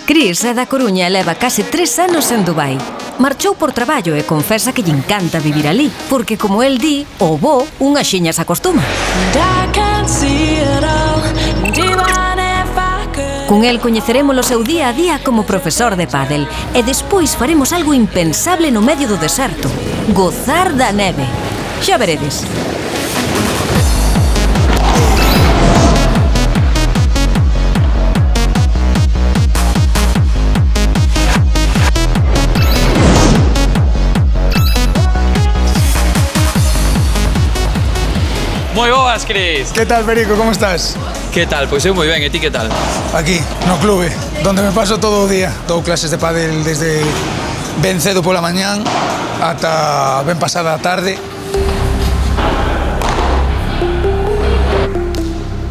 Cris é da Coruña e leva case 3 anos en Dubai. Marchou por traballo e confesa que lle encanta vivir ali, porque, como el di, o bo unha xiña se acostuma. Con el coñeceremos o seu día a día como profesor de pádel e despois faremos algo impensable no medio do deserto: gozar da neve. Xa veredes. Moi boas, Cris. ¿Qué tal, Perico? ¿Cómo estás? Que tal? Pois eu moi ben, e ti que tal? Aquí, no clube, donde me paso todo o día. Dou clases de pádel desde ben cedo pola mañán ata ben pasada a tarde.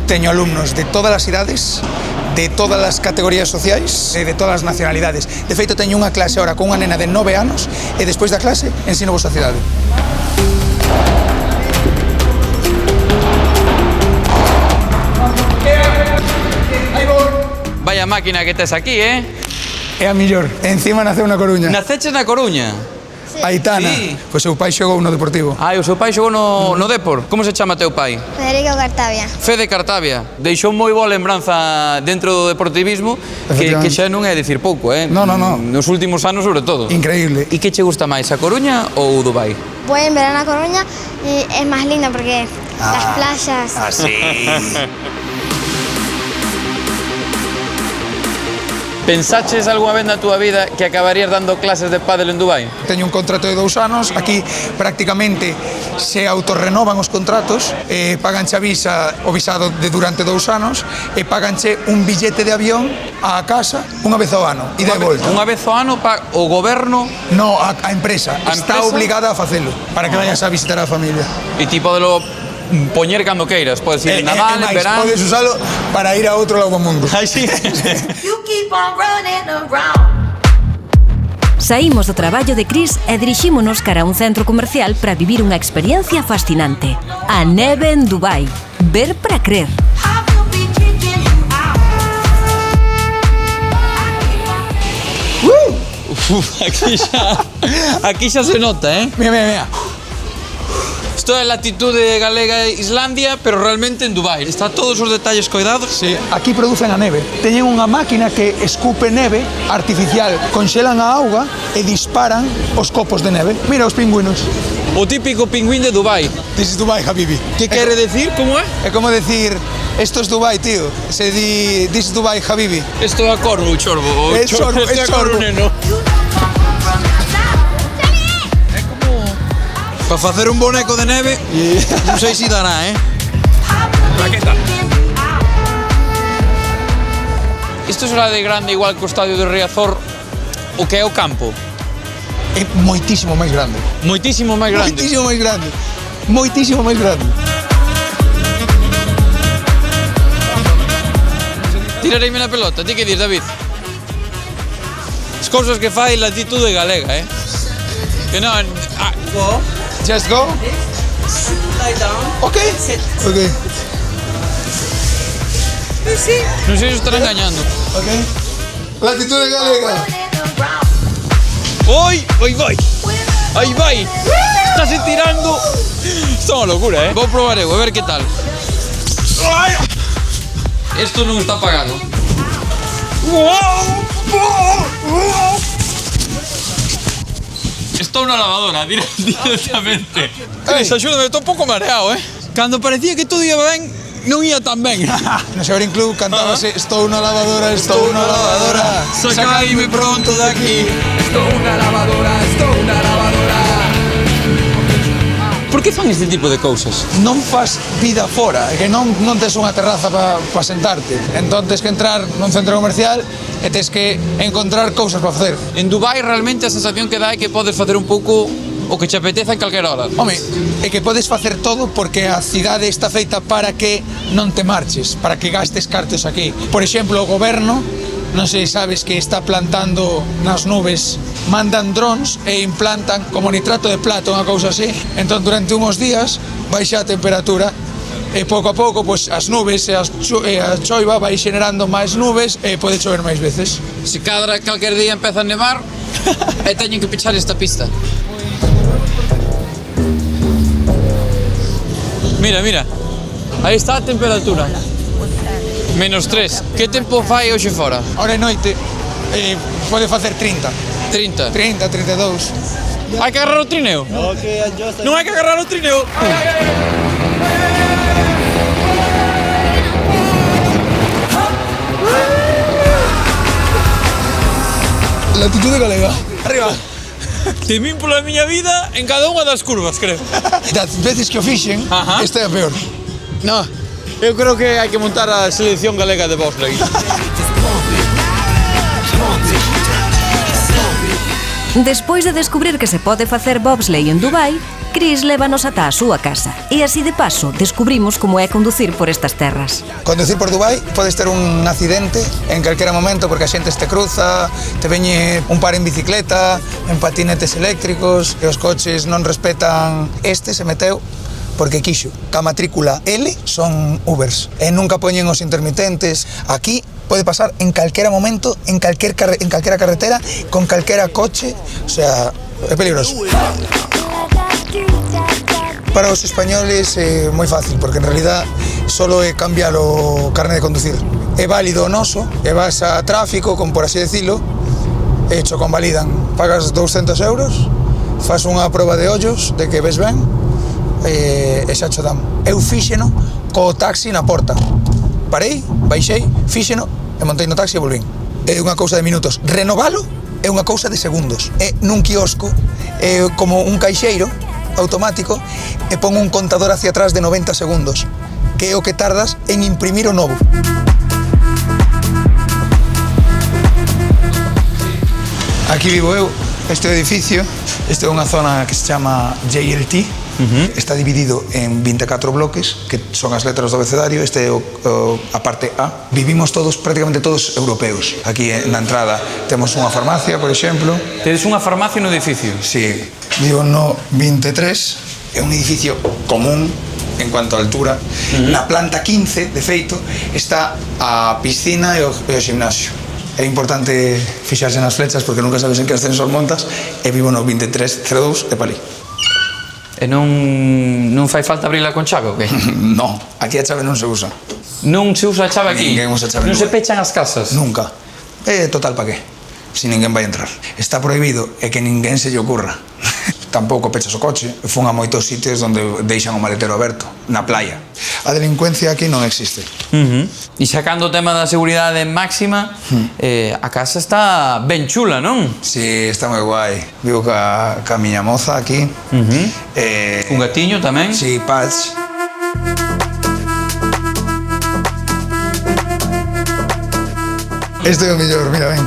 Teño alumnos de todas as idades, de todas as categorías sociais e de todas as nacionalidades. De feito, teño unha clase ahora con unha nena de 9 anos e despois da clase ensino vos a cidade. Vaya máquina que tes aquí, eh? É a millor. Encima naceu na Coruña. Naceches na Coruña? Aitana. Sí. Pois seu pai xogou no Deportivo. Ai, o seu pai xogou no Depor. Como se chama teu pai? Federico Cartavia. Fede Cartavia. Deixou moi boa lembranza dentro do deportivismo que xa non é dicir pouco, eh? No. Nos últimos anos, sobre todo. Increíble. E que che gusta máis, a Coruña ou Dubai? Voy en verano a Coruña y es más lindo porque las playas. Así. Pensaches algunha vez na túa vida que acabarías dando clases de pádel en Dubai? Teño un contrato de 2 anos, aquí prácticamente se autorrenovan os contratos, paganche a visa, o visado de durante 2 anos, e paganche un billete de avión á casa unha vez ao ano, ida e volta. Unha vez ao ano o goberno No, a empresa A está empresa? obligada a facelo, para que vayas a visitar a familia. e ti podelo poñer cando queiras, podes ir en Nadal, en máis, verán. podes usalo para ir a outro lado do mundo. Ai, sí. Saímos do traballo de Cris e dirixímonos cara a un centro comercial para vivir unha experiencia fascinante. A neve en Dubai. Ver para crer. Aquí xa se nota, eh? Mira. Isto é latitude galega e Islandia, pero realmente en Dubai. Está todos os detalles coidados. Sí. Aquí producen a neve. Teñen unha máquina que escupe neve artificial, conxelan a auga e disparan os copos de neve. Mira os pingüinos. O típico pingüín de Dubai. This is Dubai, Habibi. Que quere decir? Como é? É como decir, esto es Dubai, tío. Se di, this is Dubai, Habibi. Isto é a corvo, o chorbo. É chorbo, é chorbo. Neno. Para facer un boneco de neve, non sei se dará, eh? Plaqueta. Isto será de grande igual que o estadio de Riazor, o que é o campo. É moitísimo máis grande. Moitísimo máis grande. Moitísimo máis grande. Moitísimo máis grande. Tirareime na pelota, ti que dis, David? As cousas que fai latitude galega, eh? Que non... Just go. Lie down. Okay. Sit. Okay. Non sei se estará engañando. Okay. Latitude galega. ¡Oi! ¡Oi vai! ¡Aí vai! Estase tirando! Isto é unha locura, eh? Vou probar eu, a ver que tal. Isto non está apagado. Estou na lavadora, directamente. Cris, axúdame, estou un pouco mareado, eh? Cando parecía que todo ia ben, non ia tan ben. No Xaurín Club cantábase estou na lavadora, estou na lavadora. Sacaime pronto de aquí. Estou na lavadora, estou na lavadora. Por que fan este tipo de cousas? Non fas vida fora, é que non tes unha terraza para sentarte. Entón tes que entrar nun centro comercial e tes que encontrar cousas para facer. En Dubai realmente a sensación que dá é que podes facer un pouco o que te apeteza en calquera hora. Home, é que podes facer todo porque a cidade está feita para que non te marches, para que gastes cartos aquí. Por exemplo, o goberno, non sei, sabes que está plantando nas nubes, mandan drons e implantan como nitrato de plata, unha cousa así. Entón, durante uns días, baixa a temperatura E pouco a pouco, pois, as nubes e a choiva vai xenerando máis nubes e pode chover máis veces. Se cadra calquer día empeza a nevar e teñen que pechar esta pista. Mira, mira, aí está a temperatura. -3. Que tempo fai hoxe fora? Ahora é noite, pode facer 30. 30. 30, 32. Hai que agarrar o trineo? Non hai que agarrar o trineo. Latitude galega. Arriba. Temín pola miña vida en cada unha das curvas, creo. Das veces que o fixen, Ajá. esta é a peor. No, eu creo que hai que montar a selección galega de bobsleigh. Despois de descubrir que se pode facer bobsleigh en Dubai, Chris lévanos ata a súa casa. E así de paso descubrimos como é conducir por estas terras. Conducir por Dubai podes ter un accidente en calquera momento porque a xente te cruza, te veñe un par en bicicleta, en patinetes eléctricos, e os coches non respetan. Este se meteu porque quixo. Ca matrícula L son Ubers e nunca poñen os intermitentes. Aquí pode pasar en calquera momento, en calquera carretera, con calquera coche, o sea, é peligroso. Para os españoles é moi fácil, porque en realidad solo é cambiar o carné de conducir. É válido o noso, e vas a tráfico, como por así decirlo, e cho convalidan. Pagas 200 euros, fas unha proba de ollos, de que ves ben, e xa cho dan. Eu fíxeno co taxi na porta. Parei, baixei, fíxeno, e montei no taxi e volvín. É unha cousa de minutos. Renovalo é unha cousa de segundos. É nun quiosco, é como un caixeiro automático e pon un contador hacia atrás de 90 segundos, que é o que tardas en imprimir o novo. Aquí vivo eu, este edificio, este é unha zona que se chama JLT, está dividido en 24 bloques, que son as letras do abecedario, este é a parte A. Vivimos todos, prácticamente todos europeos. Aquí na entrada temos unha farmacia, por exemplo. Tedes unha farmacia no edificio? Sí, vivo no 23, é un edificio común en cuanto a altura. Na planta 15, de feito, está a piscina e o gimnasio. É importante fixarse nas flechas porque nunca sabes en que ascensor montas, e vivo no 2302 de Palí. E non fai falta abrila con chave, o que? No, aquí a chave non se usa. Non se usa a chave aquí? Ninguén usa a chave. Non se pechan as casas? Nunca. Total, pa qué? Si ninguén vai entrar. Está prohibido e que ninguén se lle ocurra. Tampouco pechas o coche. Fun a moitos sitios onde deixan o maletero aberto, na playa. A delincuencia aquí non existe. E sacando o tema da seguridade máxima, a casa está ben chula, non? Sí, está moi guai. Vivo ca miña moza aquí. Un gatiño tamén? Sí, Patch. Este é o mellor, mira, ven.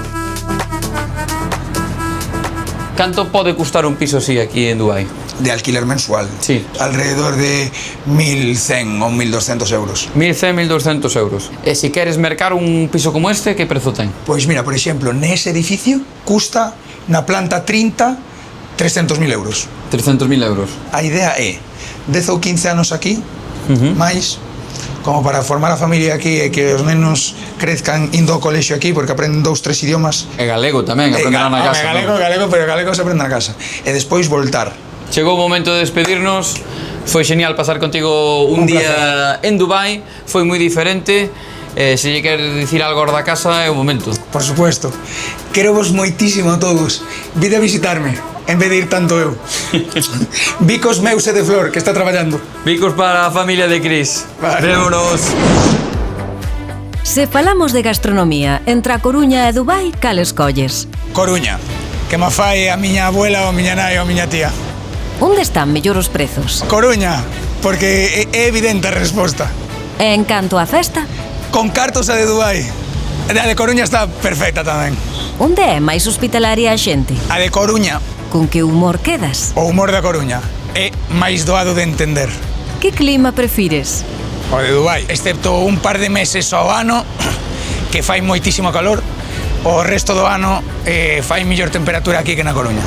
Canto pode custar un piso así aquí en Dubai? De alquiler mensual. Sí. Alrededor de 1.100 ou 1.200 euros. 1.100, 1.200 euros. E se queres mercar un piso como este, que prezo ten? Pois mira, por exemplo, nese edificio custa na planta 30 300.000 euros. 300.000 euros. A idea é 10 ou 15 anos aquí, máis, como para formar a familia aquí e que os nenos crezcan indo ao colexio aquí porque aprenden 2-3 idiomas. E galego tamén, aprenderán na casa. Galego, pero galego se aprende na casa. E despois voltar. Chegou o momento de despedirnos. Foi genial pasar contigo un día en Dubai. Foi moi diferente. Se lle queres dicir algo da casa, é o momento. Por supuesto. Quero vos moitísimo a todos. Vide a visitarme, en vez de ir tanto eu. Bicos meus e de Flor, que está traballando. Bicos para a familia de Chris. Vale. Vémonos. Se falamos de gastronomía entre a Coruña e Dubai, cal escolles? Coruña, que ma fai a miña abuela ou a miña nai ou a miña tía. Onde están mellor os prezos? Coruña, porque é evidente a resposta. E en canto á festa? Con cartos a de Dubai. A de Coruña está perfecta tamén. Onde é máis hospitalaria a xente? A de Coruña, Con que humor quedas? o humor da Coruña, é máis doado de entender. Que clima prefires? O de Dubai, excepto un par de meses ao ano que fai moitísimo calor, o resto do ano fai mellor temperatura aquí que na Coruña.